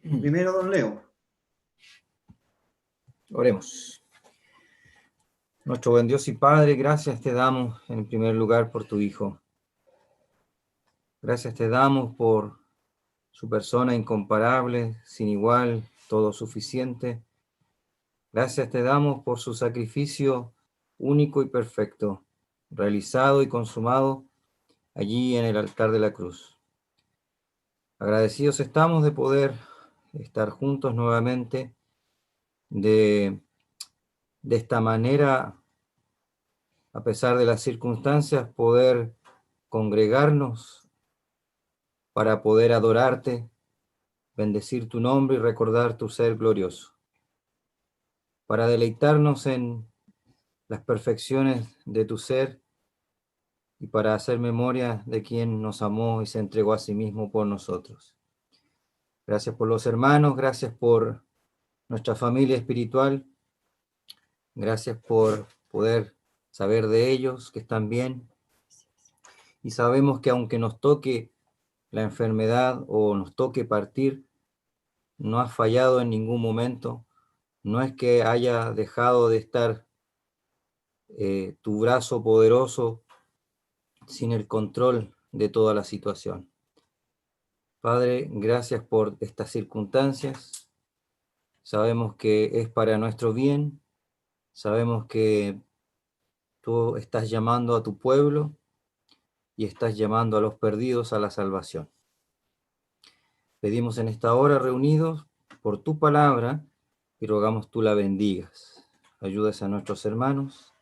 Primero, don Leo. Oremos. Nuestro buen Dios y Padre, gracias te damos en primer lugar por tu Hijo. Gracias te damos por su persona incomparable, sin igual, todo suficiente. Gracias te damos por su sacrificio único y perfecto, realizado y consumado allí en el altar de la cruz. Agradecidos estamos de poder estar juntos nuevamente, de esta manera, a pesar de las circunstancias, poder congregarnos para poder adorarte, bendecir tu nombre y recordar tu ser glorioso, para deleitarnos en las perfecciones de tu ser y para hacer memoria de quien nos amó y se entregó a sí mismo por nosotros. Gracias por los hermanos, gracias por nuestra familia espiritual, gracias por poder saber de ellos que están bien, y sabemos que aunque nos toque la enfermedad o nos toque partir, no has fallado en ningún momento, no es que haya dejado de estar tu brazo poderoso sin el control de toda la situación. Padre, gracias por estas circunstancias, sabemos que es para nuestro bien, sabemos que tú estás llamando a tu pueblo y estás llamando a los perdidos a la salvación. Pedimos en esta hora reunidos por tu palabra y rogamos tú la bendigas. Ayudes a nuestros hermanos,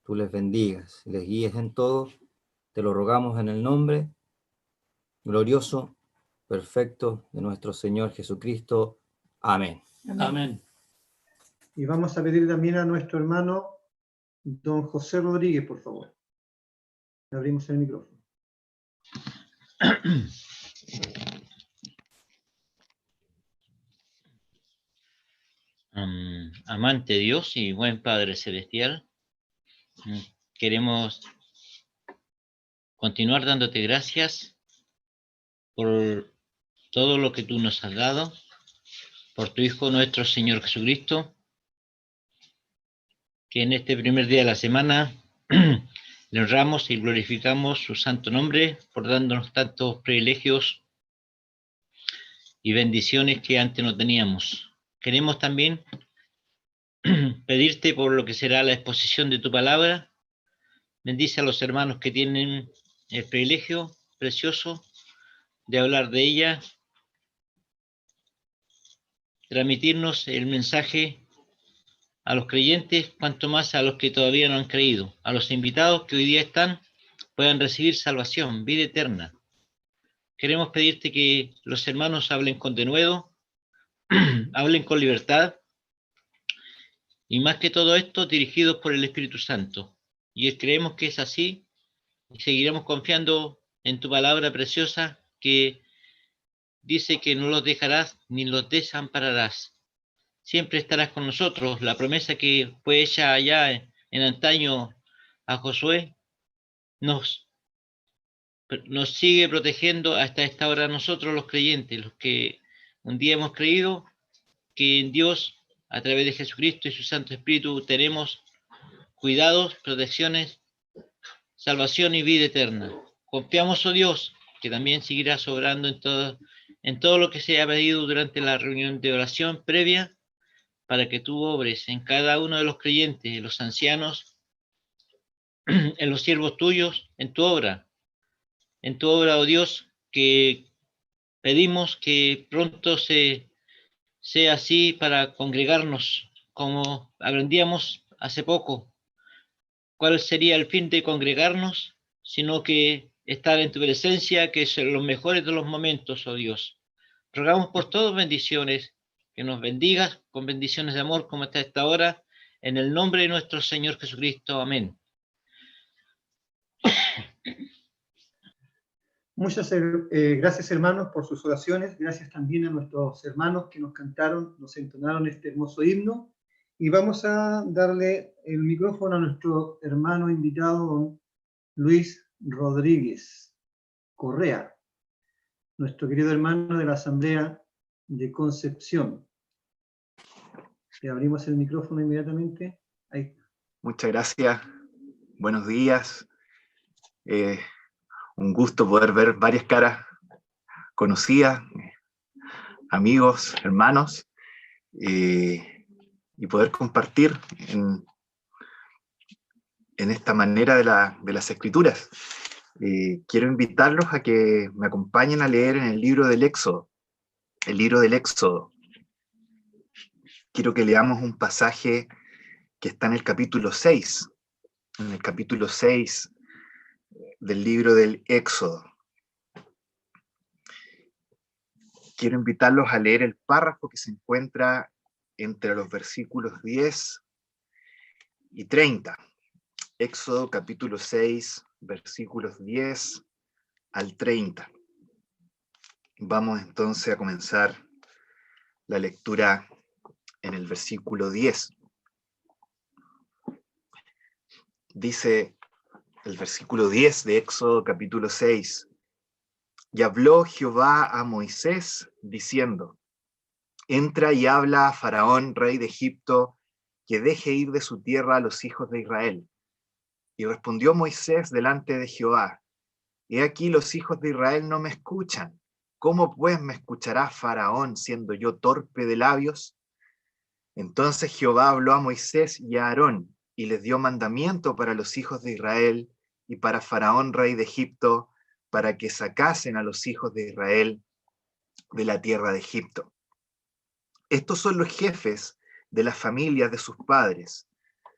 tú les bendigas, les guíes en todo. Te lo rogamos en el nombre glorioso, perfecto de nuestro Señor Jesucristo. Amén. Amén. Y vamos a pedir también a nuestro hermano don José Rodríguez, por favor. Le abrimos el micrófono. Amante Dios y buen Padre Celestial, queremos continuar dándote gracias por todo lo que tú nos has dado, por tu Hijo nuestro Señor Jesucristo, que en este primer día de la semana le honramos y glorificamos su santo nombre por dándonos tantos privilegios y bendiciones que antes no teníamos. Queremos también pedirte por lo que será la exposición de tu palabra. Bendice a los hermanos que tienen el privilegio precioso de hablar de ella, transmitirnos el mensaje a los creyentes, cuanto más a los que todavía no han creído, a los invitados que hoy día están, puedan recibir salvación, vida eterna. Queremos pedirte que los hermanos hablen con denuedo, hablen con libertad, y más que todo esto, dirigidos por el Espíritu Santo. Y creemos que es así, y seguiremos confiando en tu palabra preciosa, que dice que no los dejarás ni los desampararás. Siempre estarás con nosotros. La promesa que fue hecha allá en antaño a Josué nos sigue protegiendo hasta esta hora nosotros los creyentes, los que un día hemos creído que en Dios, a través de Jesucristo y su Santo Espíritu, tenemos cuidados, protecciones, salvación y vida eterna. Confiamos, oh Dios, que también seguirás obrando en todo lo que se ha pedido durante la reunión de oración previa, para que tú obres en cada uno de los creyentes, en los ancianos, en los siervos tuyos, en tu obra, oh Dios, que pedimos que pronto sea así para congregarnos, como aprendíamos hace poco. ¿Cuál sería el fin de congregarnos? Sino que estar en tu presencia, que es los mejores de los momentos, oh Dios. Rogamos por todas bendiciones, que nos bendigas con bendiciones de amor como está esta hora, en el nombre de nuestro Señor Jesucristo. Amén. Muchas gracias, hermanos, por sus oraciones. Gracias también a nuestros hermanos que nos cantaron, nos entonaron este hermoso himno. Y vamos a darle el micrófono a nuestro hermano invitado, don Luis Rodríguez Correa, nuestro querido hermano de la Asamblea de Concepción. Le abrimos el micrófono inmediatamente. Ahí está. Muchas gracias. Buenos días. Un gusto poder ver varias caras conocidas, amigos, hermanos, y poder compartir en esta manera de las Escrituras. Quiero invitarlos a que me acompañen a leer en el libro del Éxodo. El libro del Éxodo. Quiero que leamos un pasaje que está en el capítulo 6. En el capítulo 6 del libro del Éxodo. Quiero invitarlos a leer el párrafo que se encuentra entre los versículos 10 y 30. Éxodo capítulo 6, versículos 10 al 30. Vamos entonces a comenzar la lectura en el versículo 10. Dice el versículo 10 de Éxodo capítulo 6. Y habló Jehová a Moisés, diciendo: entra y habla a Faraón, rey de Egipto, que deje ir de su tierra a los hijos de Israel. Y respondió Moisés delante de Jehová: he aquí los hijos de Israel no me escuchan. ¿Cómo pues me escuchará Faraón, siendo yo torpe de labios? Entonces Jehová habló a Moisés y a Aarón, y les dio mandamiento para los hijos de Israel y para Faraón, rey de Egipto, para que sacasen a los hijos de Israel de la tierra de Egipto. Estos son los jefes de las familias de sus padres.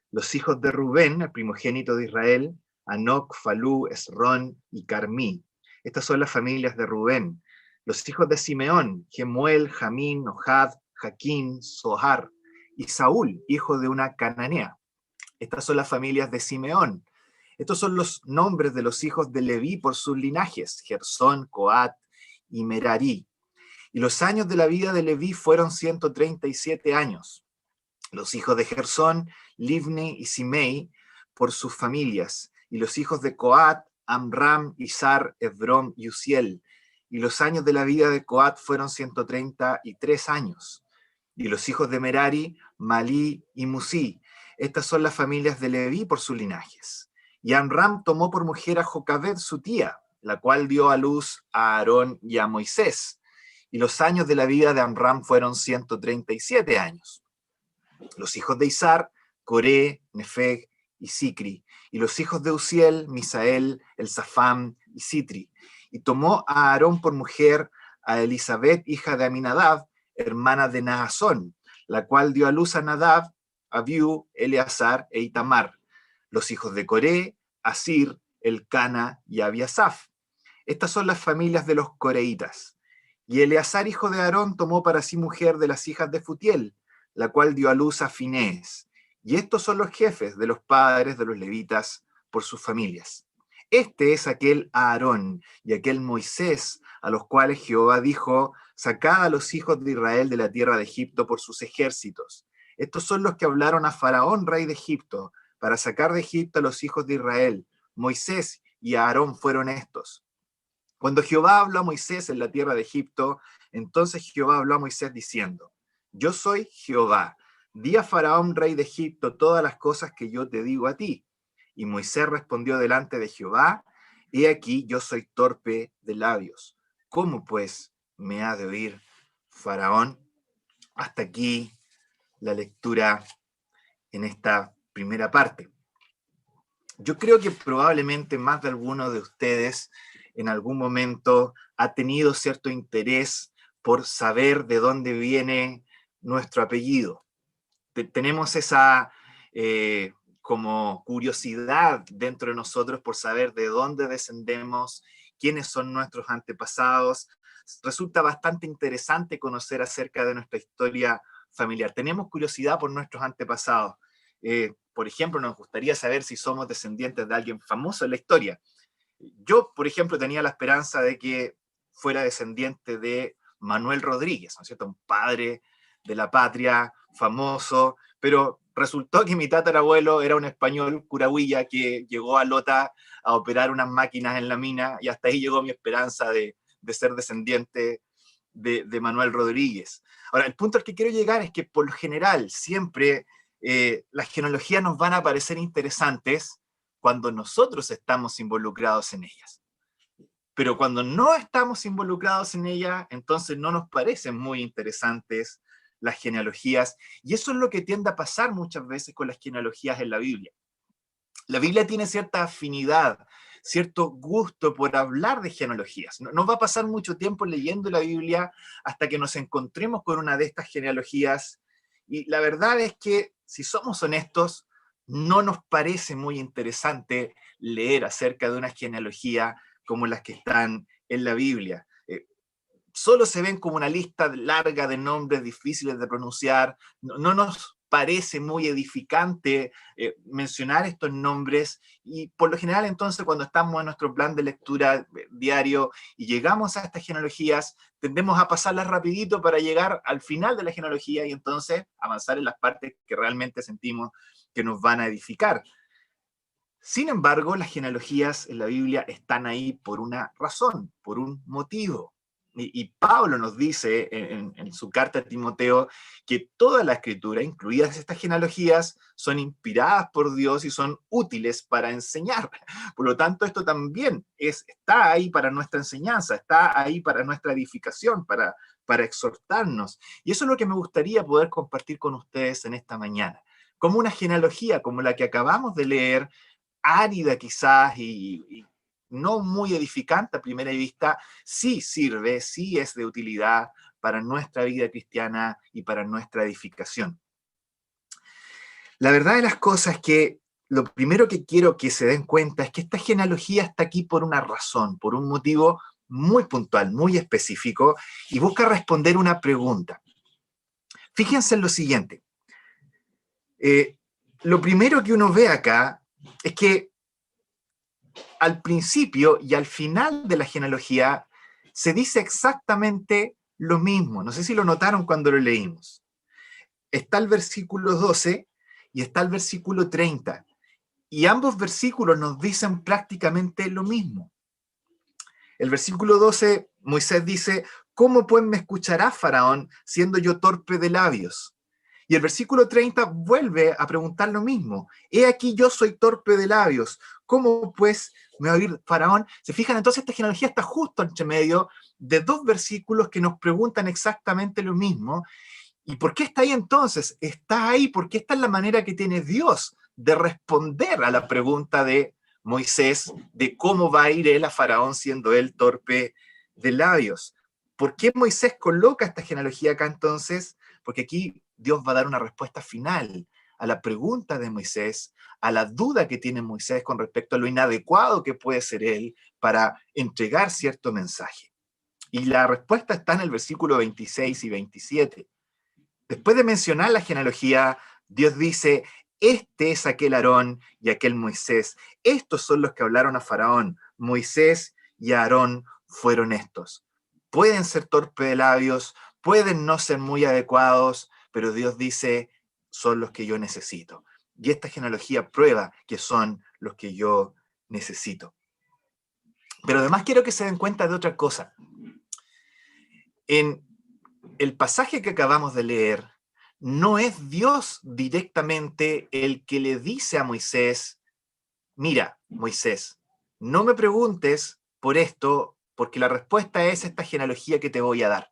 Los hijos de Rubén, el primogénito de Israel, Anoc, Falú, Esrón y Carmí. Estas son las familias de Rubén. Los hijos de Simeón, Gemuel, Jamín, Ohad, Jaquín, Zohar y Saúl, hijo de una cananea. Estas son las familias de Simeón. Estos son los nombres de los hijos de Leví por sus linajes: Gersón, Coat y Merari. Y los años de la vida de Leví fueron 137 años. Los hijos de Gersón, Livni y Simei por sus familias. Y los hijos de Coat, Amram, Izar, Hebrón y Uziel. Y los años de la vida de Coat fueron 133 años. Y los hijos de Merari, Malí y Musí. Estas son las familias de Leví por sus linajes. Y Amram tomó por mujer a Jocabed su tía, la cual dio a luz a Aarón y a Moisés. Y los años de la vida de Amram fueron 137 años. Los hijos de Izar, Coré, Nefeg y Sicri. Y los hijos de Uziel, Misael, Elzafam y Sitri. Y tomó a Aarón por mujer a Elisabet, hija de Aminadab, hermana de Naasón, la cual dio a luz a Nadab, Abiú, Eleazar e Itamar. Los hijos de Coré, Asir, Elcana y Abiasaf. Estas son las familias de los coreitas. Y Eleazar, hijo de Aarón, tomó para sí mujer de las hijas de Futiel, la cual dio a luz a Finés. Y estos son los jefes de los padres de los levitas por sus familias. Este es aquel Aarón y aquel Moisés, a los cuales Jehová dijo: sacad a los hijos de Israel de la tierra de Egipto por sus ejércitos. Estos son los que hablaron a Faraón, rey de Egipto, para sacar de Egipto a los hijos de Israel. Moisés y Aarón fueron estos. Cuando Jehová habló a Moisés en la tierra de Egipto, entonces Jehová habló a Moisés diciendo: yo soy Jehová. Di a Faraón, rey de Egipto, todas las cosas que yo te digo a ti. Y Moisés respondió delante de Jehová: he aquí, yo soy torpe de labios. ¿Cómo pues me ha de oír Faraón? Hasta aquí la lectura en esta primera parte. Yo creo que probablemente más de alguno de ustedes en algún momento ha tenido cierto interés por saber de dónde viene nuestro apellido. Tenemos esa como curiosidad dentro de nosotros por saber de dónde descendemos, quiénes son nuestros antepasados. Resulta bastante interesante conocer acerca de nuestra historia familiar. Tenemos curiosidad por nuestros antepasados. Por ejemplo, nos gustaría saber si somos descendientes de alguien famoso en la historia. Yo, por ejemplo, tenía la esperanza de que fuera descendiente de Manuel Rodríguez, ¿no es cierto? Un padre de la patria famoso, pero resultó que mi tatarabuelo era un español curahuilla que llegó a Lota a operar unas máquinas en la mina, y hasta ahí llegó mi esperanza de ser descendiente de Manuel Rodríguez. Ahora, el punto al que quiero llegar es que por lo general siempre las genealogías nos van a parecer interesantes cuando nosotros estamos involucrados en ellas. Pero cuando no estamos involucrados en ellas, entonces no nos parecen muy interesantes las genealogías, y eso es lo que tiende a pasar muchas veces con las genealogías en la Biblia. La Biblia tiene cierta afinidad, cierto gusto por hablar de genealogías. No va a pasar mucho tiempo leyendo la Biblia hasta que nos encontremos con una de estas genealogías, y la verdad es que, si somos honestos, no nos parece muy interesante leer acerca de una genealogía como las que están en la Biblia. Solo se ven como una lista larga de nombres difíciles de pronunciar. No nos parece muy edificante mencionar estos nombres, y por lo general entonces cuando estamos en nuestro plan de lectura diario y llegamos a estas genealogías, tendemos a pasarlas rapidito para llegar al final de la genealogía y entonces avanzar en las partes que realmente sentimos que nos van a edificar. Sin embargo, las genealogías en la Biblia están ahí por una razón, por un motivo. Y Pablo nos dice en su carta a Timoteo que toda la escritura, incluidas estas genealogías, son inspiradas por Dios y son útiles para enseñar. Por lo tanto, esto también está ahí para nuestra enseñanza, está ahí para nuestra edificación, para exhortarnos. Y eso es lo que me gustaría poder compartir con ustedes en esta mañana. Como una genealogía como la que acabamos de leer, árida quizás y no muy edificante a primera vista, sí sirve, sí es de utilidad para nuestra vida cristiana y para nuestra edificación. La verdad de las cosas es que lo primero que quiero que se den cuenta es que esta genealogía está aquí por una razón, por un motivo muy puntual, muy específico, y busca responder una pregunta. Fíjense en lo siguiente. Lo primero que uno ve acá es que al principio y al final de la genealogía se dice exactamente lo mismo. No sé si lo notaron cuando lo leímos. Está el versículo 12 y está el versículo 30. Y ambos versículos nos dicen prácticamente lo mismo. El versículo 12, Moisés dice, ¿cómo pues me escuchará Faraón siendo yo torpe de labios? Y el versículo 30 vuelve a preguntar lo mismo. He aquí yo soy torpe de labios. ¿Cómo pues me va a oír Faraón? Se fijan, entonces esta genealogía está justo entre medio de dos versículos que nos preguntan exactamente lo mismo. ¿Y por qué está ahí entonces? Está ahí porque esta es la manera que tiene Dios de responder a la pregunta de Moisés de cómo va a ir él a Faraón siendo él torpe de labios. ¿Por qué Moisés coloca esta genealogía acá entonces? Porque aquí Dios va a dar una respuesta final a la pregunta de Moisés, a la duda que tiene Moisés con respecto a lo inadecuado que puede ser él para entregar cierto mensaje. Y la respuesta está en el versículo 26 y 27. Después de mencionar la genealogía, Dios dice, este es aquel Aarón y aquel Moisés. Estos son los que hablaron a Faraón. Moisés y Aarón fueron estos. Pueden ser torpes de labios, pueden no ser muy adecuados, pero Dios dice, son los que yo necesito. Y esta genealogía prueba que son los que yo necesito. Pero además quiero que se den cuenta de otra cosa. En el pasaje que acabamos de leer, no es Dios directamente el que le dice a Moisés, mira, Moisés, no me preguntes por esto, porque la respuesta es esta genealogía que te voy a dar.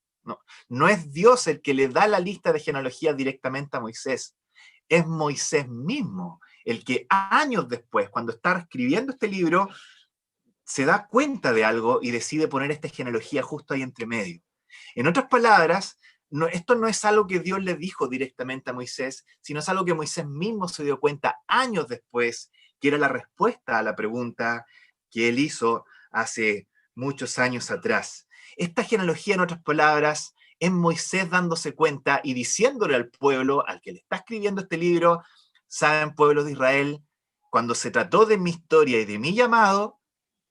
No es Dios el que le da la lista de genealogías directamente a Moisés. Es Moisés mismo el que años después, cuando está escribiendo este libro, se da cuenta de algo y decide poner esta genealogía justo ahí entre medio. En otras palabras, esto no es algo que Dios le dijo directamente a Moisés, sino es algo que Moisés mismo se dio cuenta años después, que era la respuesta a la pregunta que él hizo hace muchos años atrás. Esta genealogía, en otras palabras, es Moisés dándose cuenta y diciéndole al pueblo, al que le está escribiendo este libro, saben, pueblo de Israel, cuando se trató de mi historia y de mi llamado,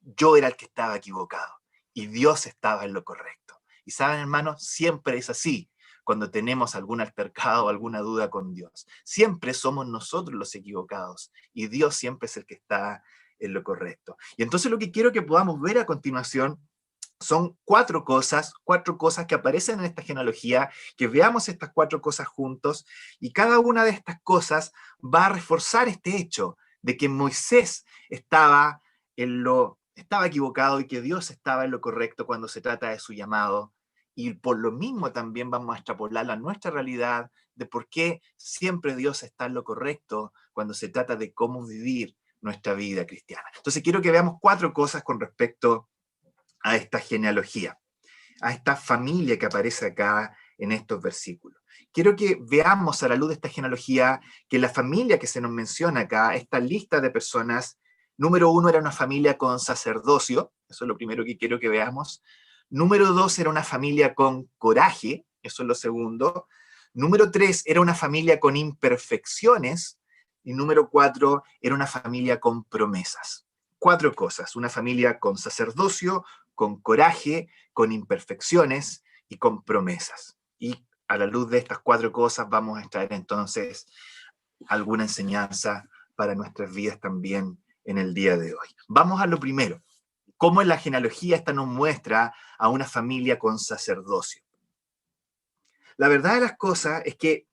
yo era el que estaba equivocado y Dios estaba en lo correcto. Y saben, hermanos, siempre es así cuando tenemos algún altercado o alguna duda con Dios. Siempre somos nosotros los equivocados y Dios siempre es el que está en lo correcto. Y entonces lo que quiero que podamos ver a continuación Son cuatro cosas que aparecen en esta genealogía, que veamos estas cuatro cosas juntos, y cada una de estas cosas va a reforzar este hecho de que Moisés estaba equivocado y que Dios estaba en lo correcto cuando se trata de su llamado. Y por lo mismo también vamos a extrapolar a nuestra realidad de por qué siempre Dios está en lo correcto cuando se trata de cómo vivir nuestra vida cristiana. Entonces quiero que veamos cuatro cosas con respecto a esta genealogía, a esta familia que aparece acá en estos versículos. Quiero que veamos a la luz de esta genealogía que la familia que se nos menciona acá, esta lista de personas, número 1 era una familia con sacerdocio, eso es lo primero que quiero que veamos. Número 2 era una familia con coraje, eso es lo segundo. Número 3 era una familia con imperfecciones. Y número 4 era una familia con promesas. Cuatro cosas: una familia con sacerdocio, con coraje, con imperfecciones y con promesas. Y a la luz de estas cuatro cosas vamos a extraer entonces alguna enseñanza para nuestras vidas también en el día de hoy. Vamos a lo primero. ¿Cómo en la genealogía esta nos muestra a una familia con sacerdocio? La verdad de las cosas es que,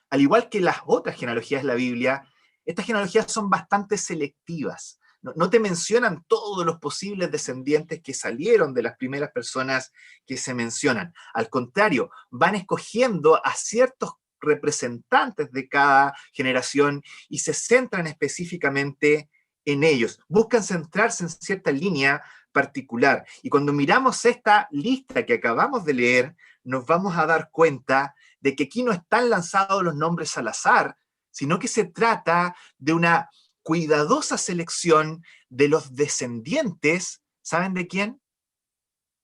al igual que las otras genealogías de la Biblia, estas genealogías son bastante selectivas. No te mencionan todos los posibles descendientes que salieron de las primeras personas que se mencionan. Al contrario, van escogiendo a ciertos representantes de cada generación y se centran específicamente en ellos. Buscan centrarse en cierta línea particular. Y cuando miramos esta lista que acabamos de leer, nos vamos a dar cuenta de que aquí no están lanzados los nombres al azar, sino que se trata de una cuidadosa selección de los descendientes, ¿saben de quién?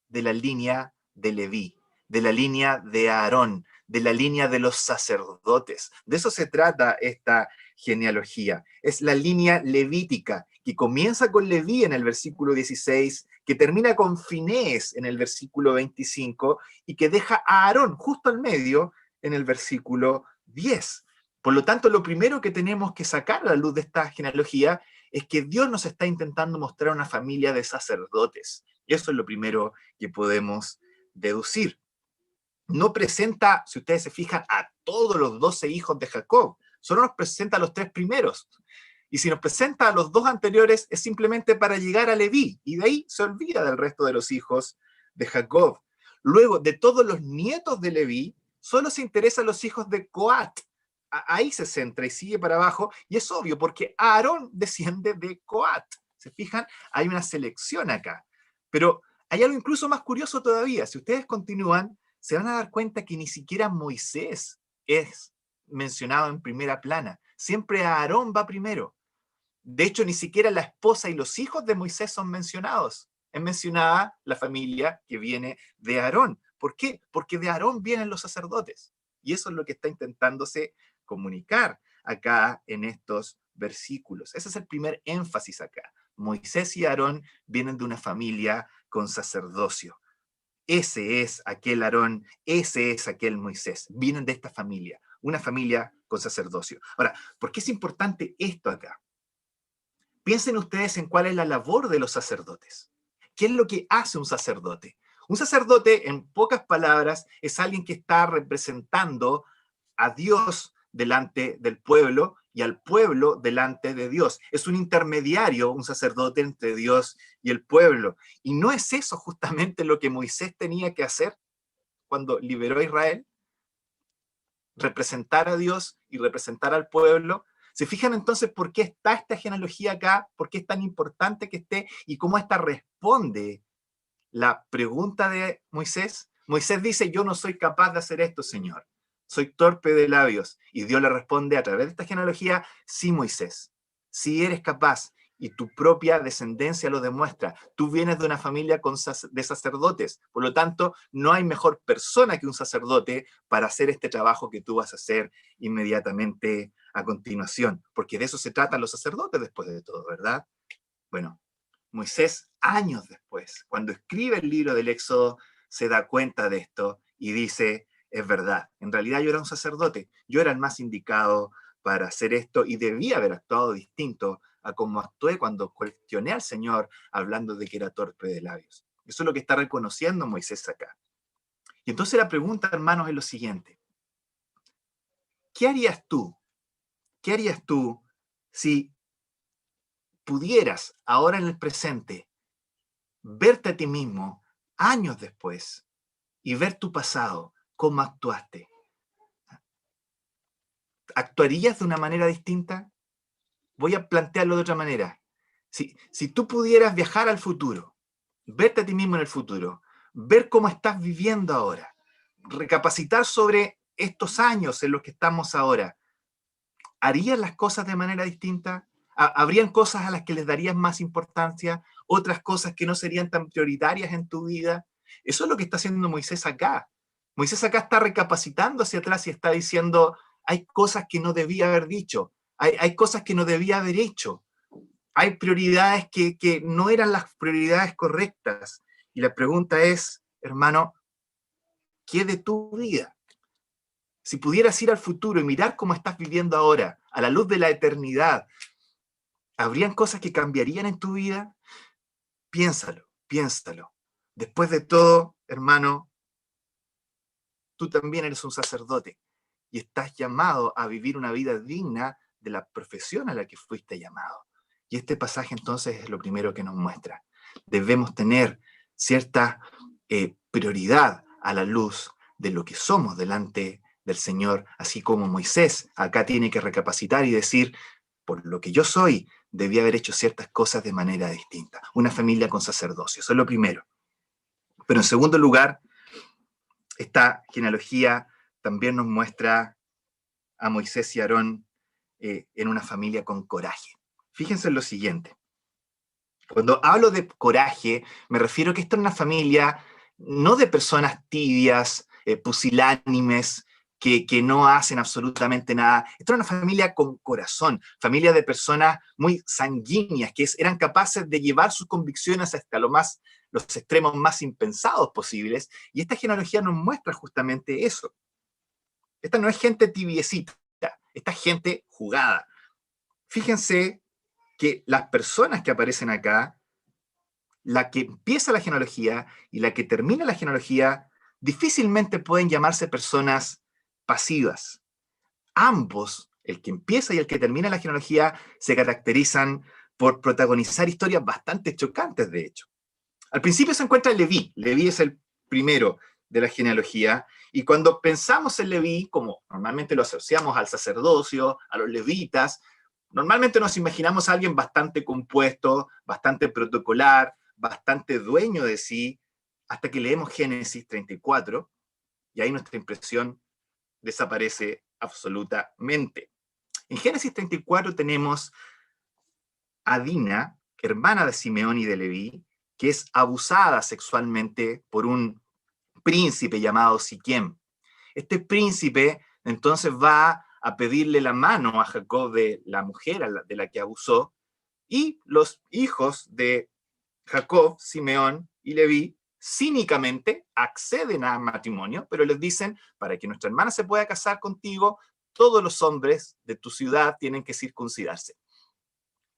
De la línea de Leví, de la línea de Aarón, de la línea de los sacerdotes. De eso se trata esta genealogía. Es la línea levítica, que comienza con Leví en el versículo 16, que termina con Finés en el versículo 25 y que deja a Aarón justo al medio en el versículo 10. Por lo tanto, lo primero que tenemos que sacar a la luz de esta genealogía es que Dios nos está intentando mostrar una familia de sacerdotes. Y eso es lo primero que podemos deducir. No presenta, si ustedes se fijan, a todos los 12 hijos de Jacob. Solo nos presenta a los 3 primeros. Y si nos presenta a los 2 anteriores, es simplemente para llegar a Leví. Y de ahí se olvida del resto de los hijos de Jacob. Luego, de todos los nietos de Leví, solo se interesan los hijos de Coat. Ahí se centra y sigue para abajo. Y es obvio, porque Aarón desciende de Coat. ¿Se fijan? Hay una selección acá. Pero hay algo incluso más curioso todavía. Si ustedes continúan, se van a dar cuenta que ni siquiera Moisés es mencionado en primera plana. Siempre Aarón va primero. De hecho, ni siquiera la esposa y los hijos de Moisés son mencionados. Es mencionada la familia que viene de Aarón. ¿Por qué? Porque de Aarón vienen los sacerdotes. Y eso es lo que está intentándose comunicar acá en estos versículos. Ese es el primer énfasis acá. Moisés y Aarón vienen de una familia con sacerdocio. Ese es aquel Aarón, ese es aquel Moisés. Vienen de esta familia, una familia con sacerdocio. Ahora, ¿por qué es importante esto acá? Piensen ustedes en cuál es la labor de los sacerdotes. ¿Qué es lo que hace un sacerdote? Un sacerdote, en pocas palabras, es alguien que está representando a Dios delante del pueblo y al pueblo delante de Dios. Es un intermediario, un sacerdote entre Dios y el pueblo. ¿Y no es eso justamente lo que Moisés tenía que hacer cuando liberó a Israel? Representar a Dios y representar al pueblo. ¿Se fijan entonces por qué está esta genealogía acá? ¿Por qué es tan importante que esté? ¿Y cómo esta responde la pregunta de Moisés? Moisés dice: yo no soy capaz de hacer esto, Señor. Soy torpe de labios. Y Dios le responde a través de esta genealogía: sí, Moisés, sí eres capaz, y tu propia descendencia lo demuestra. Tú vienes de una familia de sacerdotes, por lo tanto, no hay mejor persona que un sacerdote para hacer este trabajo que tú vas a hacer inmediatamente a continuación, porque de eso se tratan los sacerdotes después de todo, ¿verdad? Bueno, Moisés, años después, cuando escribe el libro del Éxodo, se da cuenta de esto y dice: es verdad, en realidad yo era un sacerdote, yo era el más indicado para hacer esto y debía haber actuado distinto a cómo actué cuando cuestioné al Señor hablando de que era torpe de labios. Eso es lo que está reconociendo Moisés acá. Y entonces la pregunta, hermanos, es lo siguiente. ¿Qué harías tú? ¿Qué harías tú si pudieras ahora en el presente verte a ti mismo años después y ver tu pasado, cómo actuaste? ¿Actuarías de una manera distinta? Voy a plantearlo de otra manera. Si tú pudieras viajar al futuro, verte a ti mismo en el futuro, ver cómo estás viviendo ahora, recapacitar sobre estos años en los que estamos ahora, ¿harías las cosas de manera distinta? ¿Habrían cosas a las que les darías más importancia? ¿Otras cosas que no serían tan prioritarias en tu vida? Eso es lo que está haciendo Moisés acá. Moisés acá está recapacitando hacia atrás y está diciendo, hay cosas que no debía haber dicho, hay cosas que no debía haber hecho, hay prioridades que no eran las prioridades correctas. Y la pregunta es, hermano, ¿qué de tu vida? Si pudieras ir al futuro y mirar cómo estás viviendo ahora, a la luz de la eternidad, ¿habrían cosas que cambiarían en tu vida? Piénsalo, piénsalo. Después de todo, hermano, tú también eres un sacerdote y estás llamado a vivir una vida digna de la profesión a la que fuiste llamado. Y este pasaje entonces es lo primero que nos muestra. Debemos tener cierta prioridad a la luz de lo que somos delante del Señor, así como Moisés acá tiene que recapacitar y decir, por lo que yo soy, debía haber hecho ciertas cosas de manera distinta. Una familia con sacerdocio, eso es lo primero. Pero en segundo lugar, esta genealogía también nos muestra a Moisés y Aarón en una familia con coraje. Fíjense en lo siguiente. Cuando hablo de coraje, me refiero a que esta es una familia no de personas tibias, pusilánimes, que no hacen absolutamente nada. Esta es una familia con corazón, familia de personas muy sanguíneas, que eran capaces de llevar sus convicciones hasta los extremos más impensados posibles. Y esta genealogía nos muestra justamente eso. Esta no es gente tibiecita, esta es gente jugada. Fíjense que las personas que aparecen acá, la que empieza la genealogía y la que termina la genealogía, difícilmente pueden llamarse personas pasivas. Ambos, el que empieza y el que termina la genealogía, se caracterizan por protagonizar historias bastante chocantes, de hecho. Al principio se encuentra Leví. Leví es el primero de la genealogía, y cuando pensamos en Leví, como normalmente lo asociamos al sacerdocio, a los levitas, normalmente nos imaginamos a alguien bastante compuesto, bastante protocolar, bastante dueño de sí, hasta que leemos Génesis 34, y ahí nuestra impresión desaparece absolutamente. En Génesis 34 tenemos a Dina, hermana de Simeón y de Leví, que es abusada sexualmente por un príncipe llamado Siquem. Este príncipe entonces va a pedirle la mano a Jacob de la mujer de la que abusó, y los hijos de Jacob, Simeón y Leví, cínicamente acceden al matrimonio, pero les dicen, para que nuestra hermana se pueda casar contigo, todos los hombres de tu ciudad tienen que circuncidarse.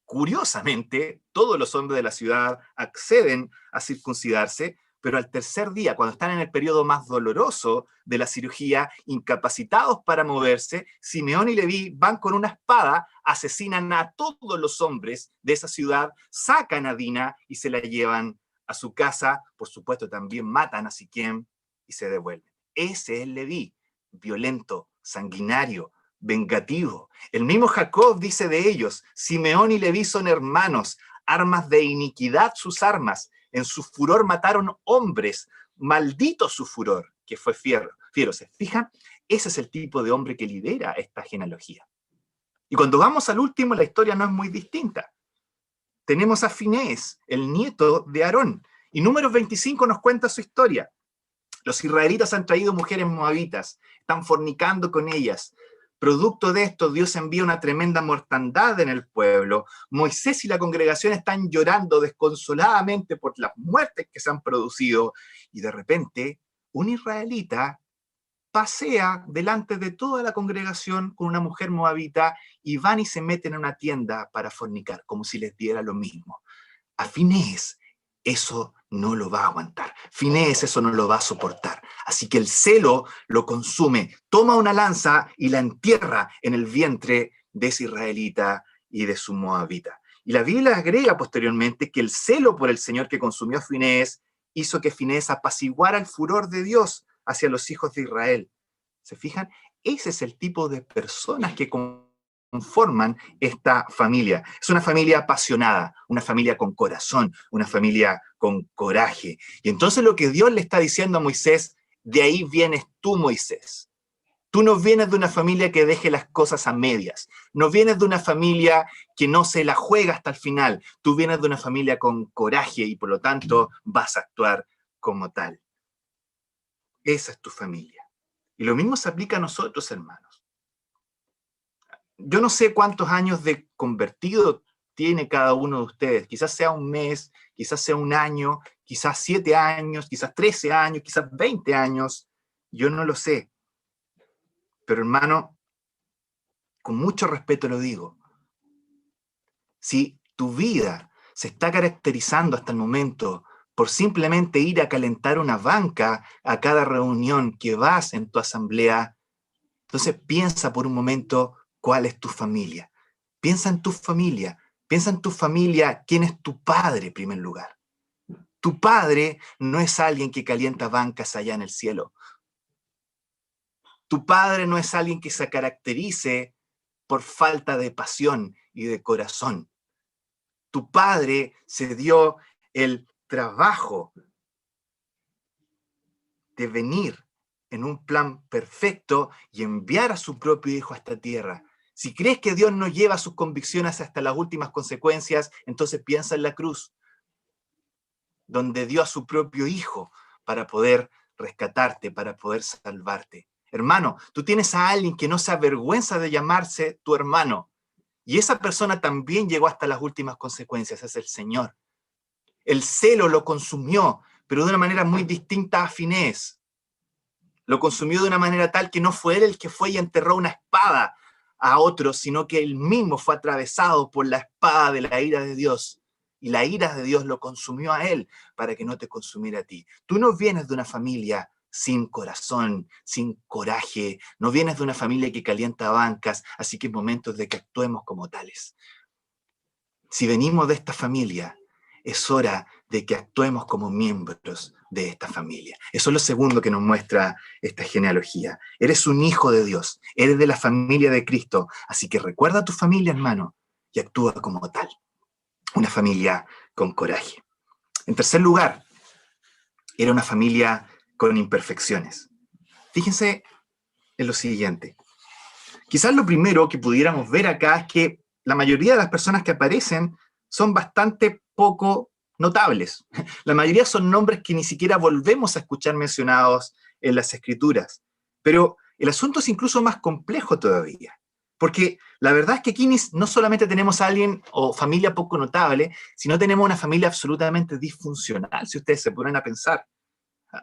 Curiosamente, todos los hombres de la ciudad acceden a circuncidarse, pero al tercer día, cuando están en el periodo más doloroso de la cirugía, incapacitados para moverse, Simeón y Leví van con una espada, asesinan a todos los hombres de esa ciudad, sacan a Dina y se la llevan a su casa. Por supuesto, también matan a Siquem y se devuelven. Ese es Leví, violento, sanguinario, vengativo. El mismo Jacob dice de ellos, Simeón y Leví son hermanos, armas de iniquidad sus armas, en su furor mataron hombres, maldito su furor, que fue fiero. ¿Se fijan? Ese es el tipo de hombre que lidera esta genealogía. Y cuando vamos al último, la historia no es muy distinta. Tenemos a Finés, el nieto de Aarón, y Números 25 nos cuenta su historia. Los israelitas han traído mujeres moabitas, están fornicando con ellas. Producto de esto, Dios envía una tremenda mortandad en el pueblo. Moisés y la congregación están llorando desconsoladamente por las muertes que se han producido. Y de repente, un israelita pasea delante de toda la congregación con una mujer moabita y van y se meten en una tienda para fornicar, como si les diera lo mismo. A Finehés eso no lo va a aguantar. Finehés eso no lo va a soportar. Así que el celo lo consume, toma una lanza y la entierra en el vientre de ese israelita y de su moabita. Y la Biblia agrega posteriormente que el celo por el Señor que consumió a Finehés hizo que Finehés apaciguara el furor de Dios hacia los hijos de Israel. ¿Se fijan? Ese es el tipo de personas que conforman esta familia. Es una familia apasionada, una familia con corazón, una familia con coraje. Y entonces lo que Dios le está diciendo a Moisés, de ahí vienes tú, Moisés. Tú no vienes de una familia que deje las cosas a medias. No vienes de una familia que no se la juega hasta el final. Tú vienes de una familia con coraje y por lo tanto vas a actuar como tal. Esa es tu familia. Y lo mismo se aplica a nosotros, hermanos. Yo no sé cuántos años de convertido tiene cada uno de ustedes. Quizás sea un mes, quizás sea un año, quizás 7 años, quizás 13 años, quizás 20 años. Yo no lo sé. Pero hermano, con mucho respeto lo digo. Si tu vida se está caracterizando hasta el momento por simplemente ir a calentar una banca a cada reunión que vas en tu asamblea, entonces piensa por un momento cuál es tu familia. Piensa en tu familia. Piensa en tu familia, quién es tu padre en primer lugar. Tu padre no es alguien que calienta bancas allá en el cielo. Tu padre no es alguien que se caracterice por falta de pasión y de corazón. Tu padre se dio el trabajo de venir en un plan perfecto y enviar a su propio hijo a esta tierra. Si crees que Dios no lleva sus convicciones hasta las últimas consecuencias, entonces piensa en la cruz, donde dio a su propio hijo para poder rescatarte, para poder salvarte. Hermano, tú tienes a alguien que no se avergüenza de llamarse tu hermano. Y esa persona también llegó hasta las últimas consecuencias, es el Señor. El celo lo consumió, pero de una manera muy distinta a Finehés. Lo consumió de una manera tal que no fue él el que fue y enterró una espada a otro, sino que él mismo fue atravesado por la espada de la ira de Dios. Y la ira de Dios lo consumió a él para que no te consumiera a ti. Tú no vienes de una familia sin corazón, sin coraje. No vienes de una familia que calienta bancas, así que es momento de que actuemos como tales. Si venimos de esta familia, es hora de que actuemos como miembros de esta familia. Eso es lo segundo que nos muestra esta genealogía. Eres un hijo de Dios, eres de la familia de Cristo, así que recuerda a tu familia, hermano, y actúa como tal. Una familia con coraje. En tercer lugar, era una familia con imperfecciones. Fíjense en lo siguiente. Quizás lo primero que pudiéramos ver acá es que la mayoría de las personas que aparecen son bastante poco notables. La mayoría son nombres que ni siquiera volvemos a escuchar mencionados en las Escrituras. Pero el asunto es incluso más complejo todavía. Porque la verdad es que aquí no solamente tenemos a alguien o familia poco notable, sino tenemos una familia absolutamente disfuncional, si ustedes se ponen a pensar.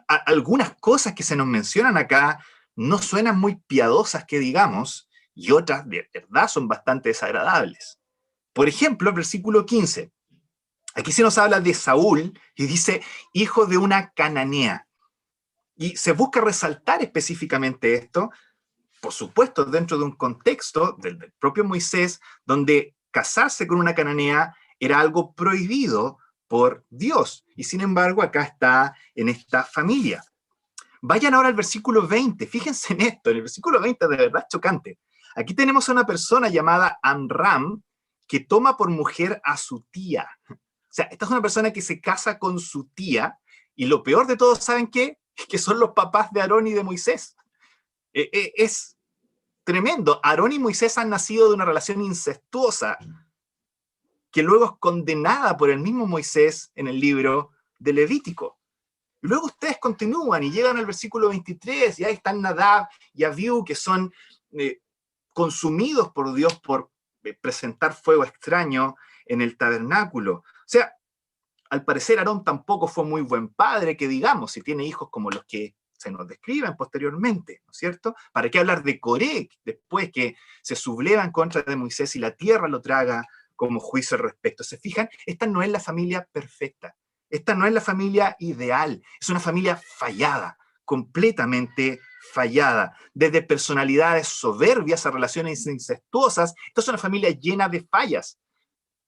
Algunas cosas que se nos mencionan acá no suenan muy piadosas que digamos, y otras de verdad son bastante desagradables. Por ejemplo, el versículo 15. Aquí se nos habla de Saúl y dice, hijo de una cananea. Y se busca resaltar específicamente esto, por supuesto, dentro de un contexto del propio Moisés, donde casarse con una cananea era algo prohibido por Dios. Y sin embargo, acá está en esta familia. Vayan ahora al versículo 20. Fíjense en esto. En el versículo 20 de verdad es chocante. Aquí tenemos a una persona llamada Amram que toma por mujer a su tía. O sea, esta es una persona que se casa con su tía y lo peor de todo, ¿saben qué? Es que son los papás de Aarón y de Moisés. Es tremendo. Aarón y Moisés han nacido de una relación incestuosa que luego es condenada por el mismo Moisés en el libro de Levítico. Luego ustedes continúan y llegan al versículo 23 y ahí están Nadab y Abiú, que son consumidos por Dios por presentar fuego extraño en el tabernáculo. O sea, al parecer Aarón tampoco fue muy buen padre, que digamos, si tiene hijos como los que se nos describen posteriormente, ¿no es cierto? ¿Para qué hablar de Coré después que se subleva en contra de Moisés y la tierra lo traga como juicio al respecto? ¿Se fijan? Esta no es la familia perfecta. Esta no es la familia ideal. Es una familia fallada, completamente fallada. Desde personalidades soberbias a relaciones incestuosas, esta es una familia llena de fallas.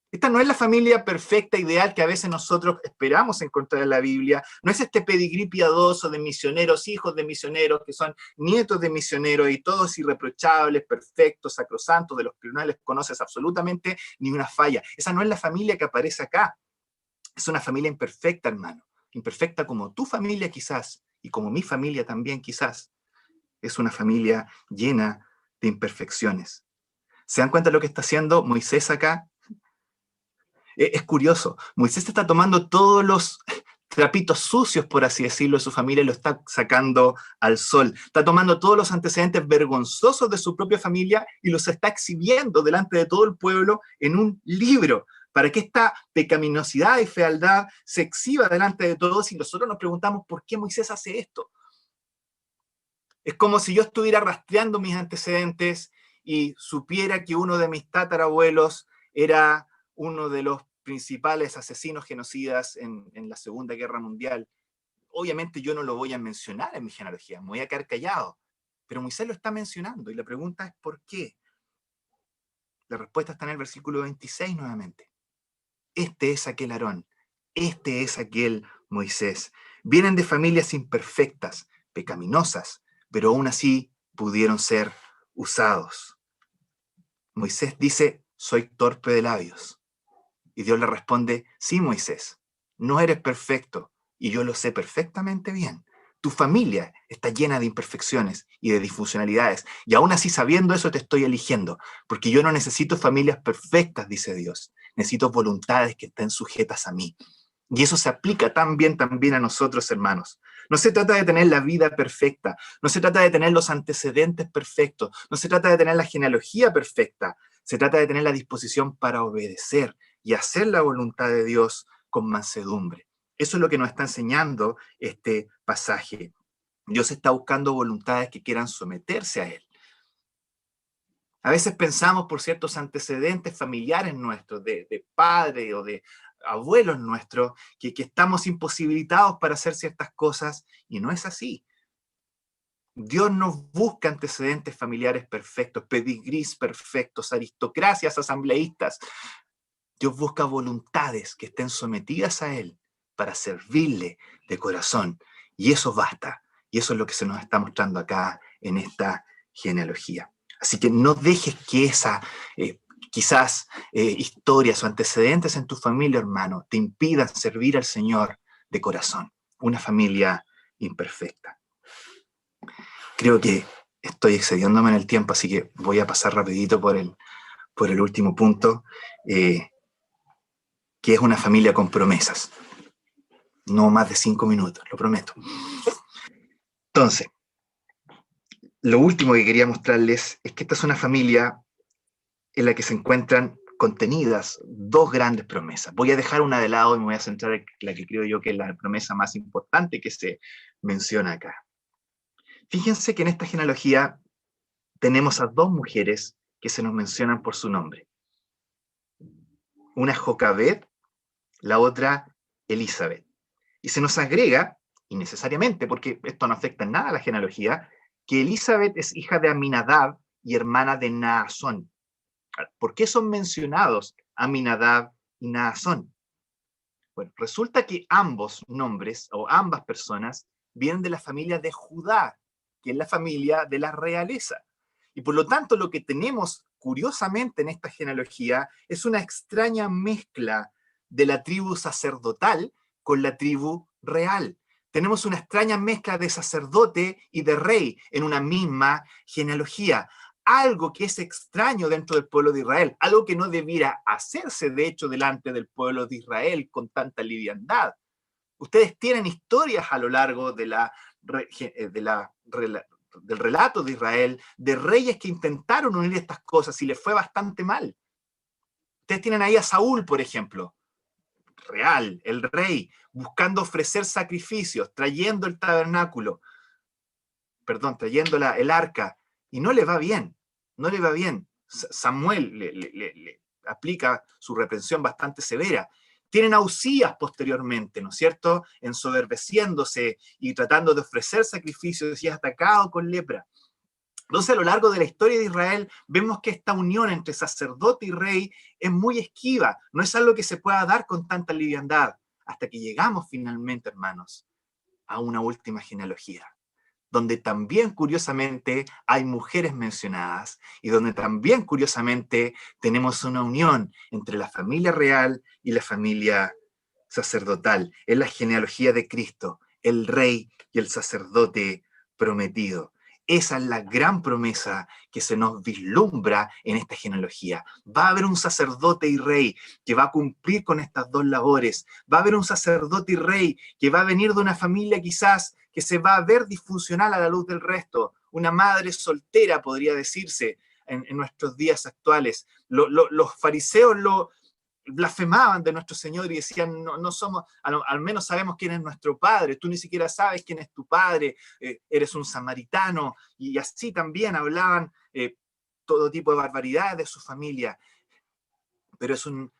Esta no es la familia perfecta, ideal que a veces nosotros esperamos encontrar en la Biblia. No es este pedigrí piadoso de misioneros, hijos de misioneros, que son nietos de misioneros y todos irreprochables, perfectos, sacrosantos, de los que no les conoces absolutamente ni una falla. Esa no es la familia que aparece acá. Es una familia imperfecta, hermano. Imperfecta como tu familia quizás, y como mi familia también quizás. Es una familia llena de imperfecciones. ¿Se dan cuenta de lo que está haciendo Moisés acá? Es curioso, Moisés está tomando todos los trapitos sucios, por así decirlo, de su familia y lo está sacando al sol. Está tomando todos los antecedentes vergonzosos de su propia familia y los está exhibiendo delante de todo el pueblo en un libro, para que esta pecaminosidad y fealdad se exhiba delante de todos, y nosotros nos preguntamos por qué Moisés hace esto. Es como si yo estuviera rastreando mis antecedentes y supiera que uno de mis tatarabuelos era uno de los principales asesinos genocidas en la Segunda Guerra Mundial. Obviamente yo no lo voy a mencionar en mi genealogía, me voy a quedar callado, pero Moisés lo está mencionando y la pregunta es ¿por qué? La respuesta está en el versículo 26 nuevamente. Este es aquel Aarón, este es aquel Moisés. Vienen de familias imperfectas, pecaminosas, pero aún así pudieron ser usados. Moisés dice, soy torpe de labios. Y Dios le responde, sí, Moisés, no eres perfecto, y yo lo sé perfectamente bien. Tu familia está llena de imperfecciones y de disfuncionalidades, y aún así sabiendo eso te estoy eligiendo, porque yo no necesito familias perfectas, dice Dios, necesito voluntades que estén sujetas a mí. Y eso se aplica también a nosotros, hermanos. No se trata de tener la vida perfecta, no se trata de tener los antecedentes perfectos, no se trata de tener la genealogía perfecta, se trata de tener la disposición para obedecer y hacer la voluntad de Dios con mansedumbre. Eso es lo que nos está enseñando este pasaje. Dios está buscando voluntades que quieran someterse a Él. A veces pensamos por ciertos antecedentes familiares nuestros, de padre o de abuelos nuestros, que estamos imposibilitados para hacer ciertas cosas, y no es así. Dios no busca antecedentes familiares perfectos, pedigrís perfectos, aristocracias asambleístas. Dios busca voluntades que estén sometidas a Él para servirle de corazón. Y eso basta. Y eso es lo que se nos está mostrando acá en esta genealogía. Así que no dejes que esa, quizás, historias o antecedentes en tu familia, hermano, te impidan servir al Señor de corazón. Una familia imperfecta. Creo que estoy excediéndome en el tiempo, así que voy a pasar rapidito por el último punto, que es una familia con promesas. No más de 5 minutos, lo prometo. Entonces, lo último que quería mostrarles es que esta es una familia en la que se encuentran contenidas dos grandes promesas. Voy a dejar una de lado y me voy a centrar en la que creo yo que es la promesa más importante que se menciona acá. Fíjense que en esta genealogía tenemos a dos mujeres que se nos mencionan por su nombre. Una Jocabed, la otra Elizabeth. Y se nos agrega, innecesariamente, porque esto no afecta en nada a la genealogía, que Elizabeth es hija de Aminadab y hermana de Naasón. ¿Por qué son mencionados Aminadab y Naasón? Bueno, resulta que ambos nombres, o ambas personas, vienen de la familia de Judá, que es la familia de la realeza. Y por lo tanto, lo que tenemos, curiosamente, en esta genealogía, es una extraña mezcla de la tribu sacerdotal con la tribu real. Tenemos una extraña mezcla de sacerdote y de rey en una misma genealogía. Algo que es extraño dentro del pueblo de Israel, algo que no debiera hacerse, de hecho, delante del pueblo de Israel con tanta liviandad. Ustedes tienen historias a lo largo del relato de Israel, de reyes que intentaron unir estas cosas y les fue bastante mal. Ustedes tienen ahí a Saúl, por ejemplo, real, el rey, buscando ofrecer sacrificios, trayendo el tabernáculo. el arca, y no le va bien, no le va bien. Samuel le aplica su reprensión bastante severa. Tienen a Usías posteriormente, ¿no es cierto?, ensoberbeciéndose y tratando de ofrecer sacrificios y es atacado con lepra. Entonces, a lo largo de la historia de Israel, vemos que esta unión entre sacerdote y rey es muy esquiva, no es algo que se pueda dar con tanta liviandad, hasta que llegamos finalmente, hermanos, a una última genealogía, donde también, curiosamente, hay mujeres mencionadas, y donde también, curiosamente, tenemos una unión entre la familia real y la familia sacerdotal. Es la genealogía de Cristo, el rey y el sacerdote prometido. Esa es la gran promesa que se nos vislumbra en esta genealogía. Va a haber un sacerdote y rey que va a cumplir con estas dos labores. Va a haber un sacerdote y rey que va a venir de una familia quizás que se va a ver disfuncional a la luz del resto. Una madre soltera, podría decirse, en nuestros días actuales. Los fariseos lo blasfemaban de nuestro Señor y decían, no somos, al menos sabemos quién es nuestro Padre, tú ni siquiera sabes quién es tu Padre, eres un samaritano, y así también hablaban todo tipo de barbaridades de su familia. Pero es un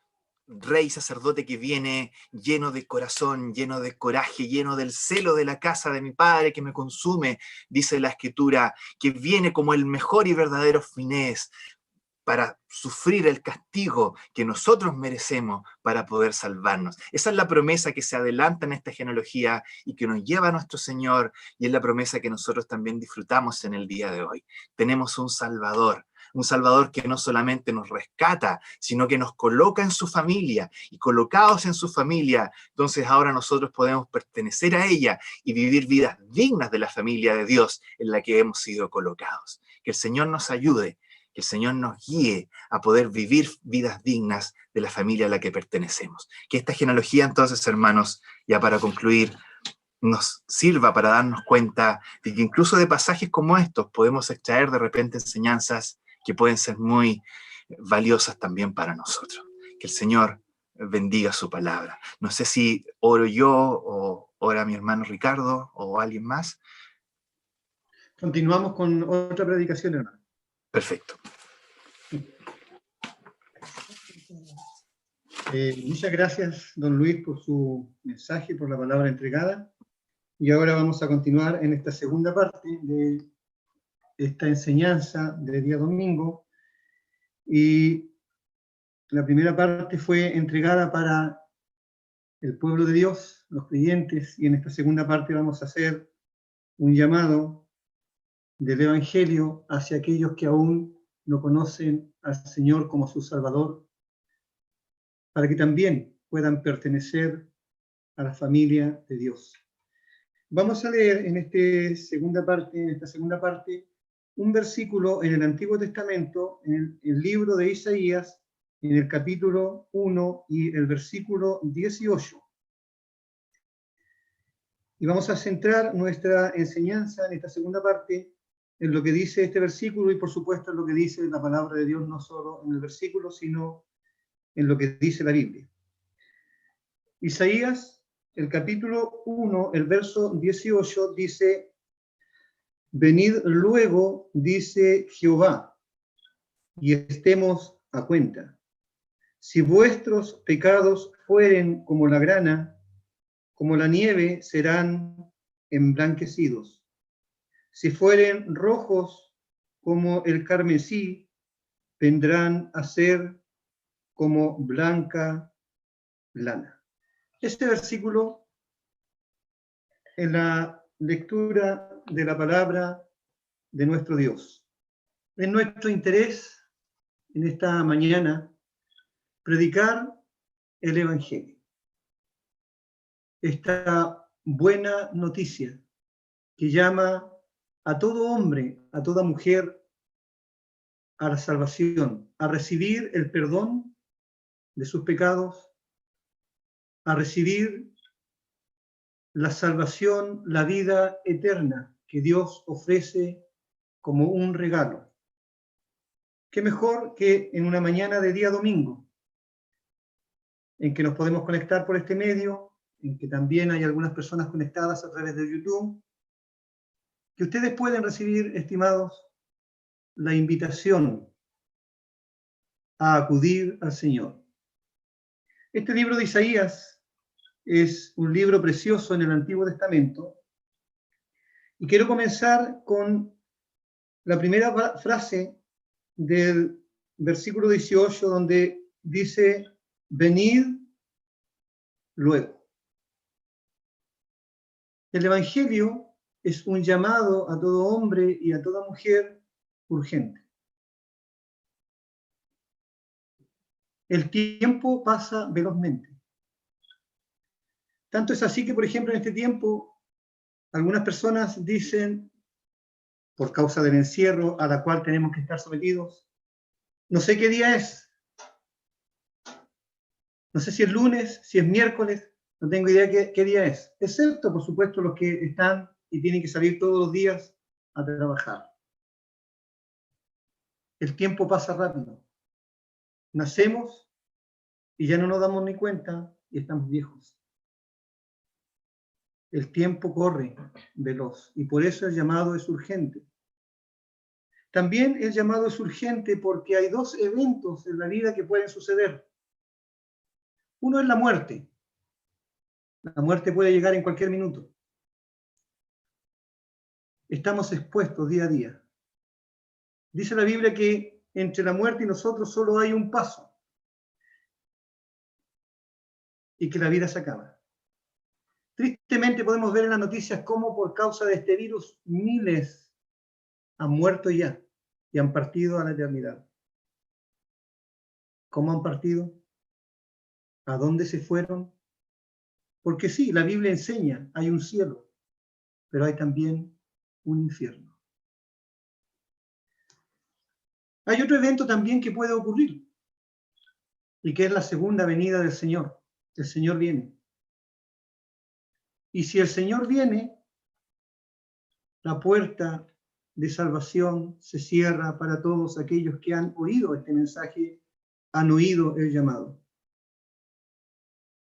rey sacerdote que viene lleno de corazón, lleno de coraje, lleno del celo de la casa de mi Padre que me consume, dice la Escritura, que viene como el mejor y verdadero Finés, para sufrir el castigo que nosotros merecemos para poder salvarnos. Esa es la promesa que se adelanta en esta genealogía y que nos lleva a nuestro Señor, y es la promesa que nosotros también disfrutamos en el día de hoy. Tenemos un Salvador que no solamente nos rescata, sino que nos coloca en su familia, y colocados en su familia, entonces ahora nosotros podemos pertenecer a ella y vivir vidas dignas de la familia de Dios en la que hemos sido colocados. Que el Señor nos ayude, que el Señor nos guíe a poder vivir vidas dignas de la familia a la que pertenecemos. Que esta genealogía, entonces, hermanos, ya para concluir, nos sirva para darnos cuenta de que incluso de pasajes como estos podemos extraer de repente enseñanzas que pueden ser muy valiosas también para nosotros. Que el Señor bendiga su palabra. No sé si oro yo o ora mi hermano Ricardo o alguien más. Continuamos con otra predicación, hermano. Perfecto. Muchas gracias, don Luis, por su mensaje, por la palabra entregada. Y ahora vamos a continuar en esta segunda parte de esta enseñanza de día domingo. Y la primera parte fue entregada para el pueblo de Dios, los creyentes, y en esta segunda parte vamos a hacer un llamado del Evangelio hacia aquellos que aún no conocen al Señor como su Salvador, para que también puedan pertenecer a la familia de Dios. Vamos a leer en esta segunda parte, un versículo en el Antiguo Testamento, en el libro de Isaías, en el capítulo 1 y el versículo 18. Y vamos a centrar nuestra enseñanza en esta segunda parte en lo que dice este versículo y por supuesto en lo que dice la palabra de Dios, no solo en el versículo, sino en lo que dice la Biblia. Isaías, el capítulo 1, el verso 18 dice: venid luego, dice Jehová, y estemos a cuenta. Si vuestros pecados fueren como la grana, como la nieve serán emblanquecidos. Si fueren rojos como el carmesí, vendrán a ser como blanca lana. Este versículo, en la lectura de la palabra de nuestro Dios. Es nuestro interés en esta mañana predicar el Evangelio. Esta buena noticia que llama a todo hombre, a toda mujer, a la salvación, a recibir el perdón de sus pecados, a recibir la salvación, la vida eterna que Dios ofrece como un regalo. ¿Qué mejor que en una mañana de día domingo, en que nos podemos conectar por este medio, en que también hay algunas personas conectadas a través de YouTube, que ustedes pueden recibir, estimados, la invitación a acudir al Señor. Este libro de Isaías es un libro precioso en el Antiguo Testamento, y quiero comenzar con la primera frase del versículo 18, donde dice, venid luego. El Evangelio es un llamado a todo hombre y a toda mujer urgente. El tiempo pasa velozmente. Tanto es así que, por ejemplo, en este tiempo, algunas personas dicen, por causa del encierro a la cual tenemos que estar sometidos, no sé qué día es. No sé si es lunes, si es miércoles, no tengo idea qué día es. Excepto, por supuesto, los que están y tienen que salir todos los días a trabajar. El tiempo pasa rápido. Nacemos y ya no nos damos ni cuenta y estamos viejos. El tiempo corre veloz y por eso el llamado es urgente. También el llamado es urgente porque hay dos eventos en la vida que pueden suceder. Uno es la muerte. La muerte puede llegar en cualquier minuto. Estamos expuestos día a día. Dice la Biblia que entre la muerte y nosotros solo hay un paso y que la vida se acaba. Tristemente podemos ver en las noticias cómo por causa de este virus miles han muerto ya y han partido a la eternidad. ¿Cómo han partido? ¿A dónde se fueron? Porque sí, la Biblia enseña, hay un cielo, pero hay también un infierno. Hay otro evento también que puede ocurrir, y que es la segunda venida del Señor. El Señor viene. Y si el Señor viene, la puerta de salvación se cierra para todos aquellos que han oído este mensaje, han oído el llamado.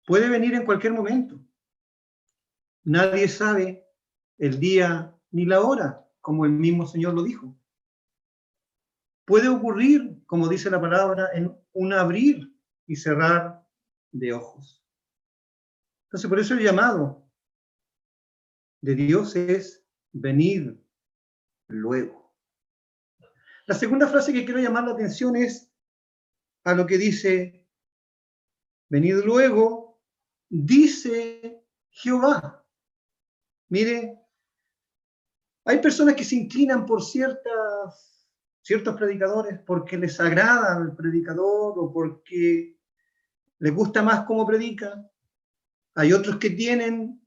Puede venir en cualquier momento. Nadie sabe el día ni la hora, como el mismo Señor lo dijo. Puede ocurrir, como dice la palabra, en un abrir y cerrar de ojos. Entonces, por eso el llamado de Dios es venid luego. La segunda frase que quiero llamar la atención es a lo que dice, venid luego, dice Jehová. Mire, hay personas que se inclinan por ciertos predicadores porque les agrada el predicador o porque les gusta más cómo predica. Hay otros que tienen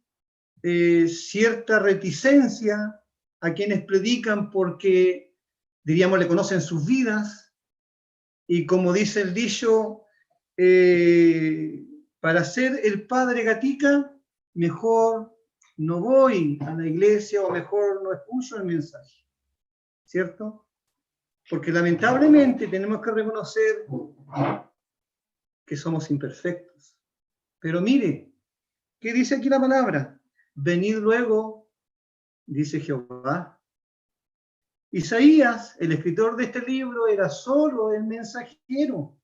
cierta reticencia a quienes predican porque, diríamos, le conocen sus vidas. Y como dice el dicho, para ser el padre Gatica, mejor no voy a la iglesia o mejor no escucho el mensaje, ¿cierto? Porque lamentablemente tenemos que reconocer que somos imperfectos. Pero mire, ¿qué dice aquí la palabra? Venid luego, dice Jehová. Isaías, el escritor de este libro, era solo el mensajero.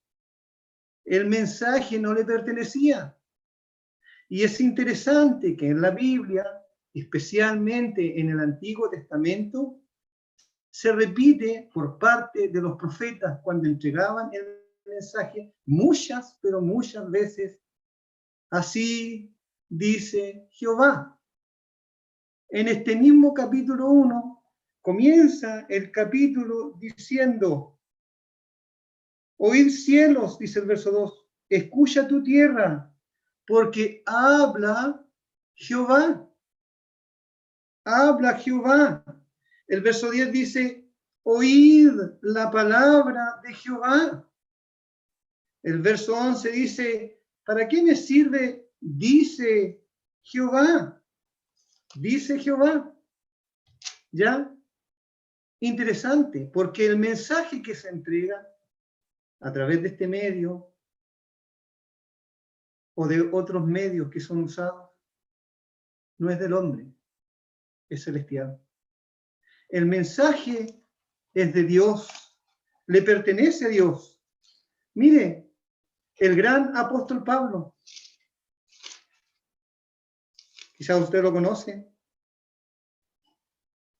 El mensaje no le pertenecía. Y es interesante que en la Biblia, especialmente en el Antiguo Testamento, se repite por parte de los profetas cuando entregaban el mensaje muchas, pero muchas veces, así dice Jehová. En este mismo capítulo 1, comienza el capítulo diciendo, oíd cielos, dice el verso 2, escucha tu tierra, porque habla Jehová. Habla Jehová. El verso 10 dice, oíd la palabra de Jehová. El verso 11 dice, ¿para qué me sirve? Dice Jehová. Dice Jehová. ¿Ya? Interesante, porque el mensaje que se entrega a través de este medio o de otros medios que son usados no es del hombre, es celestial. El mensaje es de Dios, le pertenece a Dios. Mire, el gran apóstol Pablo, quizás usted lo conoce,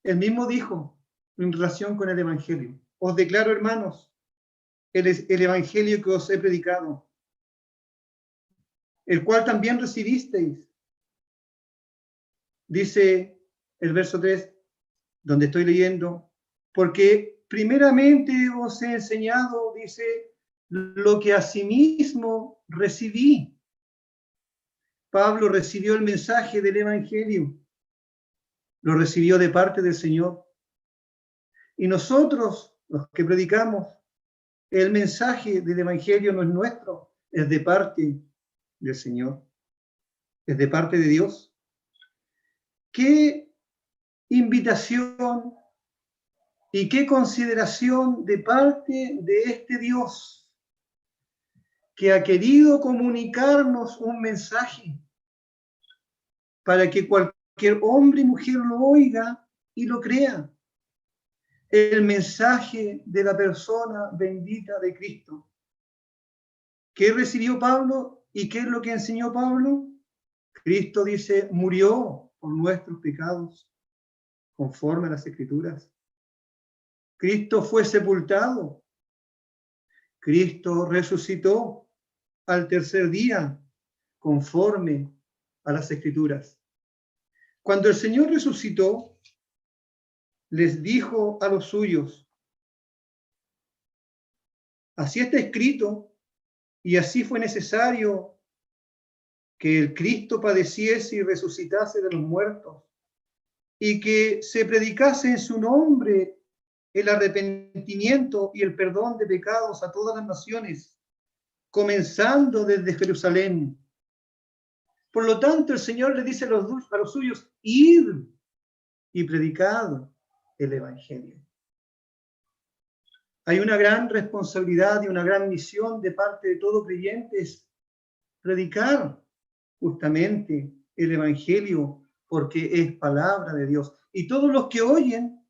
él mismo dijo en relación con el Evangelio: os declaro, hermanos, el Evangelio que os he predicado, el cual también recibisteis. Dice el verso 3, donde estoy leyendo, porque primeramente os he enseñado, dice, lo que asimismo recibí. Pablo recibió el mensaje del Evangelio, lo recibió de parte del Señor. Y nosotros, los que predicamos, el mensaje del Evangelio no es nuestro, es de parte del Señor, es de parte de Dios. ¿Qué invitación y qué consideración de parte de este Dios que ha querido comunicarnos un mensaje para que cualquier hombre y mujer lo oiga y lo crea? El mensaje de la persona bendita de Cristo. ¿Qué recibió Pablo y qué es lo que enseñó Pablo? Cristo, dice, murió por nuestros pecados, conforme a las Escrituras. Cristo fue sepultado. Cristo resucitó al tercer día, conforme a las Escrituras. Cuando el Señor resucitó, les dijo a los suyos: así está escrito, y así fue necesario que el Cristo padeciese y resucitase de los muertos, y que se predicase en su nombre el arrepentimiento y el perdón de pecados a todas las naciones, comenzando desde Jerusalén. Por lo tanto, el Señor le dice a los suyos: id y predicad el Evangelio. Hay una gran responsabilidad y una gran misión de parte de todo creyente, es predicar justamente el Evangelio, porque es palabra de Dios. Y todos los que oyen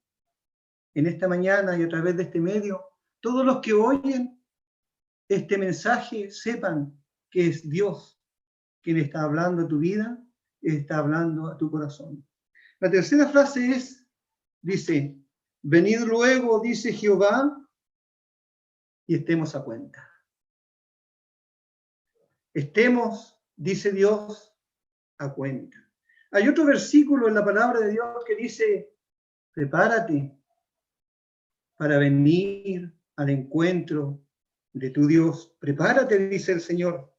en esta mañana y a través de este medio, todos los que oyen este mensaje, sepan que es Dios quien está hablando a tu vida, está hablando a tu corazón. La tercera frase dice: venid luego, dice Jehová, y estemos a cuenta. Estemos, dice Dios, a cuenta. Hay otro versículo en la palabra de Dios que dice: prepárate para venir al encuentro de tu Dios. Prepárate, dice el Señor.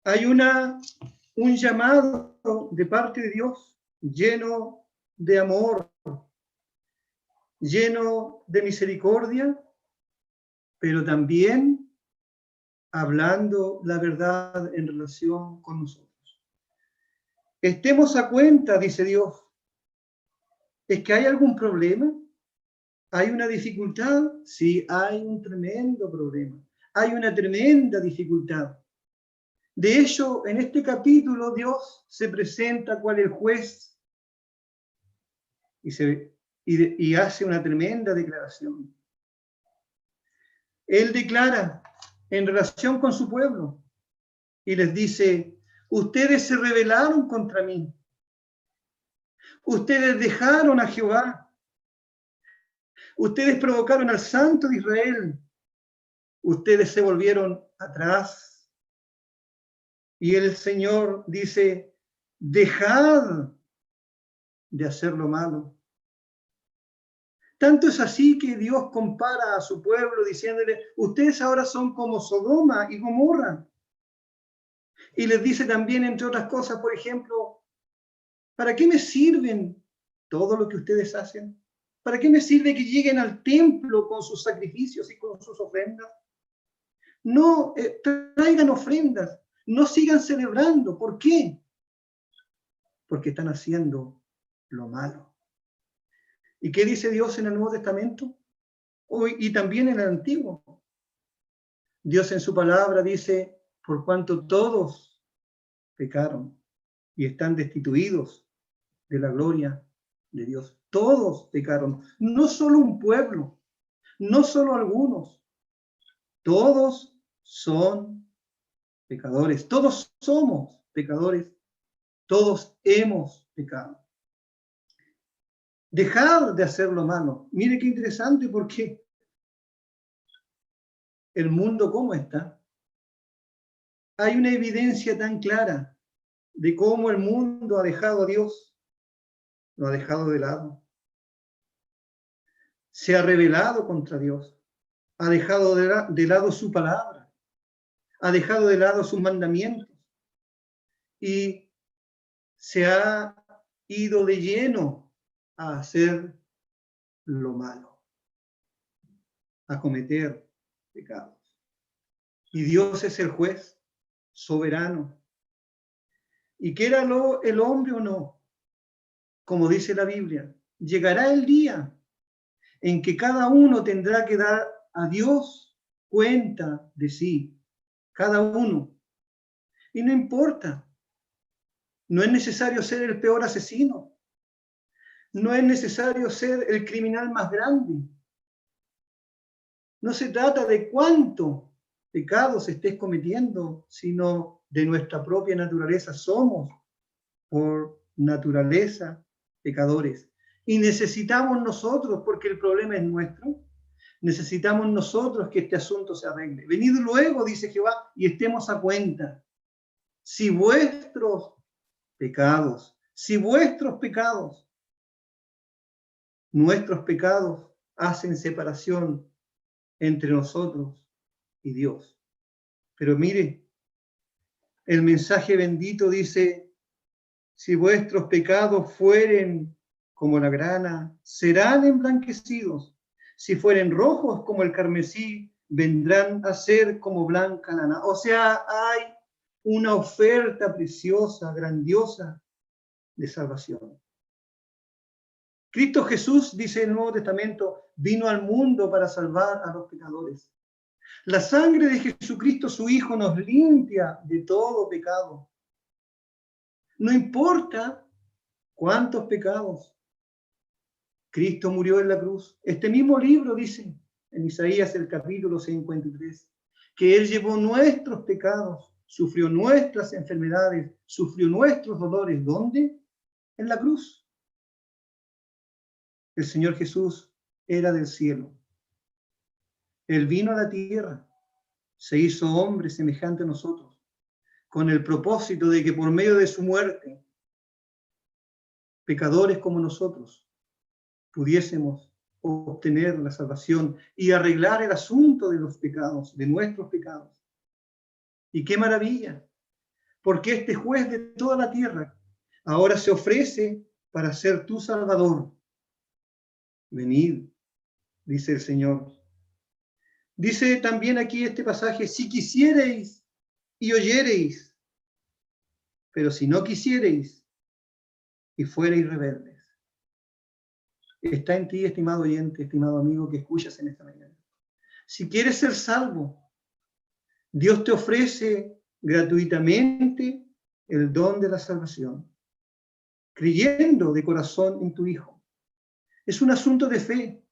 Hay un llamado de parte de Dios lleno de amor, lleno de misericordia, pero también hablando la verdad en relación con nosotros. Estemos a cuenta, dice Dios. ¿Es que hay algún problema? ¿Hay una dificultad? Sí, hay un tremendo problema. Hay una tremenda dificultad. De hecho, en este capítulo Dios se presenta cual el juez y hace una tremenda declaración. Él declara en relación con su pueblo y les dice: ustedes se rebelaron contra mí. Ustedes dejaron a Jehová. Ustedes provocaron al Santo de Israel. Ustedes se volvieron atrás. Y el Señor dice: dejad de hacer lo malo. Tanto es así que Dios compara a su pueblo diciéndole: ustedes ahora son como Sodoma y Gomorra. Y les dice también, entre otras cosas, por ejemplo: ¿para qué me sirven todo lo que ustedes hacen? ¿Para qué me sirve que lleguen al templo con sus sacrificios y con sus ofrendas? No traigan ofrendas, no sigan celebrando. ¿Por qué? Porque están haciendo lo malo. ¿Y qué dice Dios en el Nuevo Testamento? Y también en el Antiguo. Dios en su palabra dice: por cuanto todos pecaron y están destituidos de la gloria de Dios. Todos pecaron, no solo un pueblo, no solo algunos. Todos son pecadores, todos somos pecadores, todos hemos pecado. Dejar de hacer lo malo. Mire qué interesante, porque el mundo, ¿cómo está? Hay una evidencia tan clara de cómo el mundo ha dejado a Dios, lo ha dejado de lado. Se ha rebelado contra Dios, ha dejado de lado su palabra, ha dejado de lado sus mandamientos y se ha ido de lleno a hacer lo malo, a cometer pecados. Y Dios es el juez soberano. Y quiera el hombre o no, como dice la Biblia, llegará el día en que cada uno tendrá que dar a Dios cuenta de sí, cada uno. Y no importa, no es necesario ser el peor asesino, no es necesario ser el criminal más grande. No se trata de cuántos pecados estés cometiendo, sino de nuestra propia naturaleza. Somos, por naturaleza, pecadores. Y necesitamos nosotros, porque el problema es nuestro, necesitamos nosotros que este asunto se arregle. Venid luego, dice Jehová, y estemos a cuenta. Si vuestros pecados, nuestros pecados hacen separación entre nosotros y Dios. Pero mire, el mensaje bendito dice, si vuestros pecados fueren como la grana, serán emblanquecidos. Si fueren rojos como el carmesí, vendrán a ser como blanca lana. O sea, hay una oferta preciosa, grandiosa de salvación. Cristo Jesús, dice el Nuevo Testamento, vino al mundo para salvar a los pecadores. La sangre de Jesucristo, su Hijo, nos limpia de todo pecado. No importa cuántos pecados. Cristo murió en la cruz. Este mismo libro dice, en Isaías el capítulo 53, que Él llevó nuestros pecados, sufrió nuestras enfermedades, sufrió nuestros dolores. ¿Dónde? En la cruz. El Señor Jesús era del cielo. Él vino a la tierra, se hizo hombre semejante a nosotros, con el propósito de que por medio de su muerte, pecadores como nosotros, pudiésemos obtener la salvación y arreglar el asunto de los pecados, de nuestros pecados. Y qué maravilla, porque este juez de toda la tierra ahora se ofrece para ser tu Salvador. Venid, dice el Señor. Dice también aquí este pasaje, si quisiereis y oyereis, pero si no quisiereis y fuereis rebeldes. Está en ti, estimado oyente, estimado amigo, que escuchas en esta mañana. Si quieres ser salvo, Dios te ofrece gratuitamente el don de la salvación, creyendo de corazón en tu Hijo. Es un asunto de fe,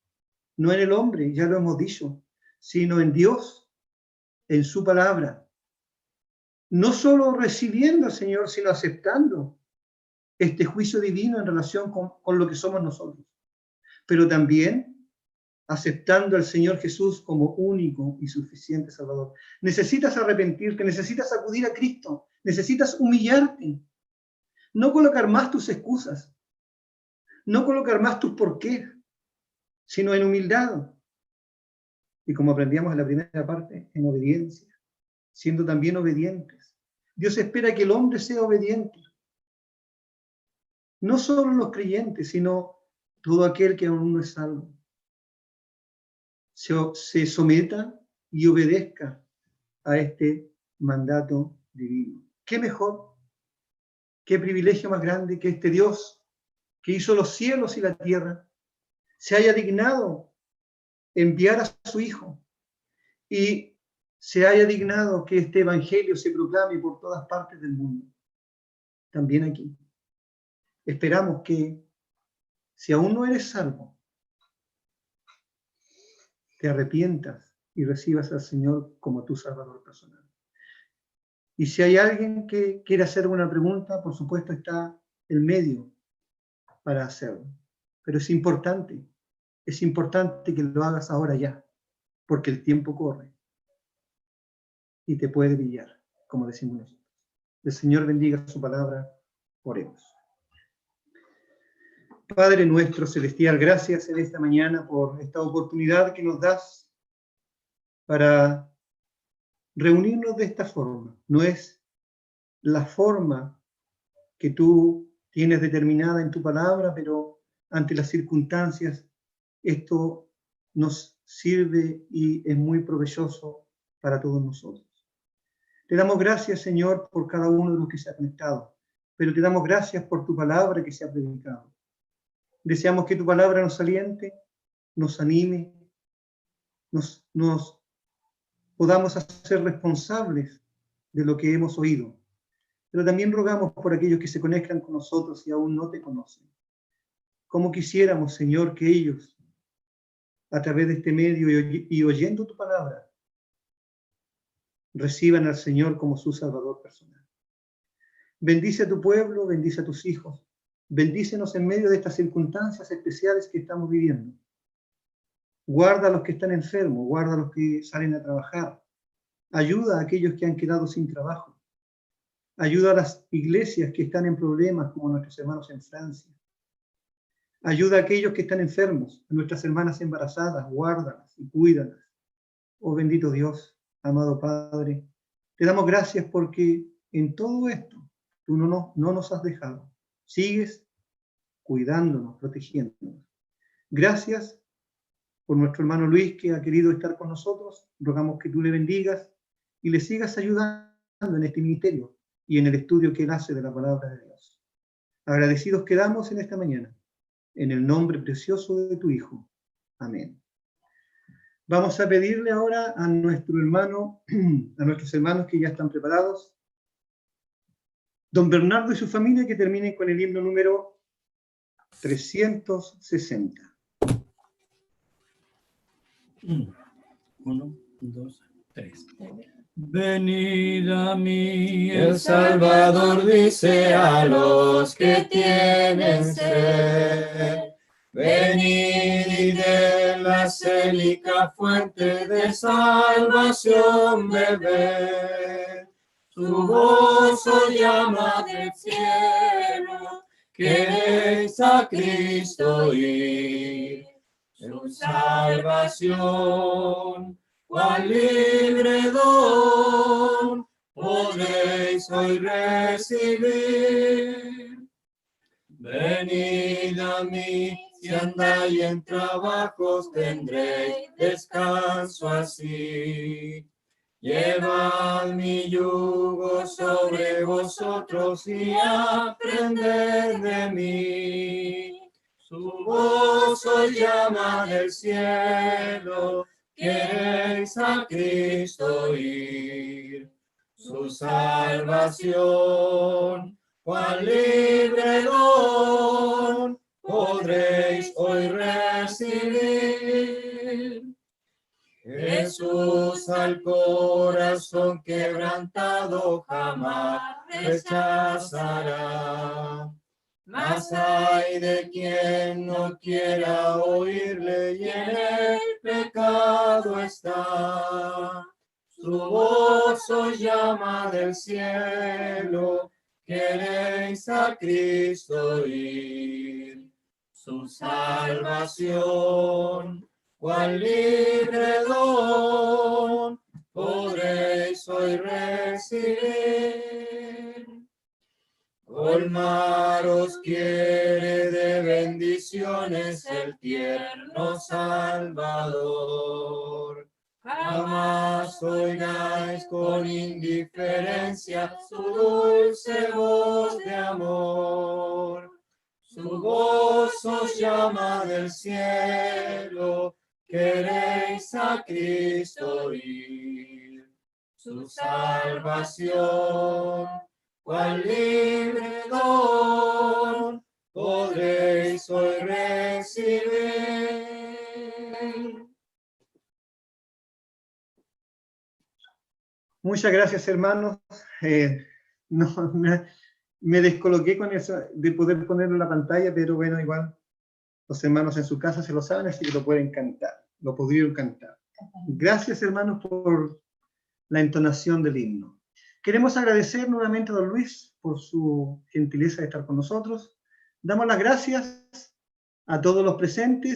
no en el hombre, ya lo hemos dicho, sino en Dios, en su palabra. No solo recibiendo al Señor, sino aceptando este juicio divino en relación con lo que somos nosotros. Pero también aceptando al Señor Jesús como único y suficiente Salvador. Necesitas arrepentirte, necesitas acudir a Cristo, necesitas humillarte, no colocar más tus excusas, no colocar más tus porqués, sino en humildad. Y como aprendíamos en la primera parte, en obediencia, siendo también obedientes. Dios espera que el hombre sea obediente. No solo los creyentes, sino todo aquel que aún no es salvo. Se someta y obedezca a este mandato divino. ¿Qué mejor? ¿Qué privilegio más grande que este Dios que hizo los cielos y la tierra se haya dignado enviar a su Hijo y se haya dignado que este evangelio se proclame por todas partes del mundo? También aquí. Esperamos que Si aún no eres salvo, te arrepientas y recibas al Señor como tu Salvador personal. Y si hay alguien que quiere hacer una pregunta, por supuesto está el medio para hacerlo. Pero es importante que lo hagas ahora ya, porque el tiempo corre y te puede pillar, como decimos nosotros. El Señor bendiga su palabra. Oremos. Padre nuestro celestial, gracias en esta mañana por esta oportunidad que nos das para reunirnos de esta forma. No es la forma que tú tienes determinada en tu palabra, pero ante las circunstancias esto nos sirve y es muy provechoso para todos nosotros. Te damos gracias, Señor, por cada uno de los que se ha conectado, pero te damos gracias por tu palabra que se ha predicado. Deseamos que tu palabra nos aliente, nos anime, nos podamos hacer responsables de lo que hemos oído. Pero también rogamos por aquellos que se conectan con nosotros y aún no te conocen. Como quisiéramos, Señor, que ellos, a través de este medio y oyendo tu palabra, reciban al Señor como su Salvador personal. Bendice a tu pueblo, bendice a tus hijos, bendícenos en medio de estas circunstancias especiales que estamos viviendo. Guarda a los que están enfermos, guarda a los que salen a trabajar, ayuda a aquellos que han quedado sin trabajo, ayuda a las iglesias que están en problemas, como nuestros hermanos en Francia. Ayuda a aquellos que están enfermos, a nuestras hermanas embarazadas, guárdalas y cuídalas. Oh bendito Dios, amado Padre, te damos gracias porque en todo esto tú no nos has dejado. Sigues cuidándonos, protegiéndonos. Gracias por nuestro hermano Luis que ha querido estar con nosotros. Rogamos que tú le bendigas y le sigas ayudando en este ministerio y en el estudio que él hace de la palabra de Dios. Agradecidos quedamos en esta mañana. En el nombre precioso de tu Hijo. Amén. Vamos a pedirle ahora a nuestro hermano, a nuestros hermanos que ya están preparados, don Bernardo y su familia, que terminen con el himno número 360. 1, 2, 3. Venid a mí, el Salvador dice a los que tienen sed. Venid y de la célica fuente de salvación bebed. Su voz os llama del cielo, queréis a Cristo ir. Su salvación, cual libre don, podréis hoy recibir. Venid a mí, si andáis en trabajos, tendréis descanso así. Llevad mi yugo sobre vosotros y aprended de mí. Su voz os llama del cielo, queréis a Cristo ir. Su salvación, cual libre don, podréis hoy recibir. Jesús al corazón quebrantado jamás rechazará. Mas hay de quien no quiera oírle y en el pecado está. Su voz os llama del cielo, queréis a Cristo ir. Su salvación, cual libre don, podréis hoy recibir. Colmaros quiere de bendiciones el tierno Salvador. Jamás oigáis con indiferencia su dulce voz de amor. Su voz os llama del cielo, queréis a Cristo ir. Su salvación, cual libre don, podréis hoy recibir. Muchas gracias, hermanos. No, me descoloqué con eso de poder ponerlo en la pantalla, pero bueno, igual los hermanos en su casa se lo saben, así que lo pueden cantar, lo pudieron cantar. Gracias, hermanos, por la entonación del himno. Queremos agradecer nuevamente a don Luis por su gentileza de estar con nosotros. Damos las gracias a todos los presentes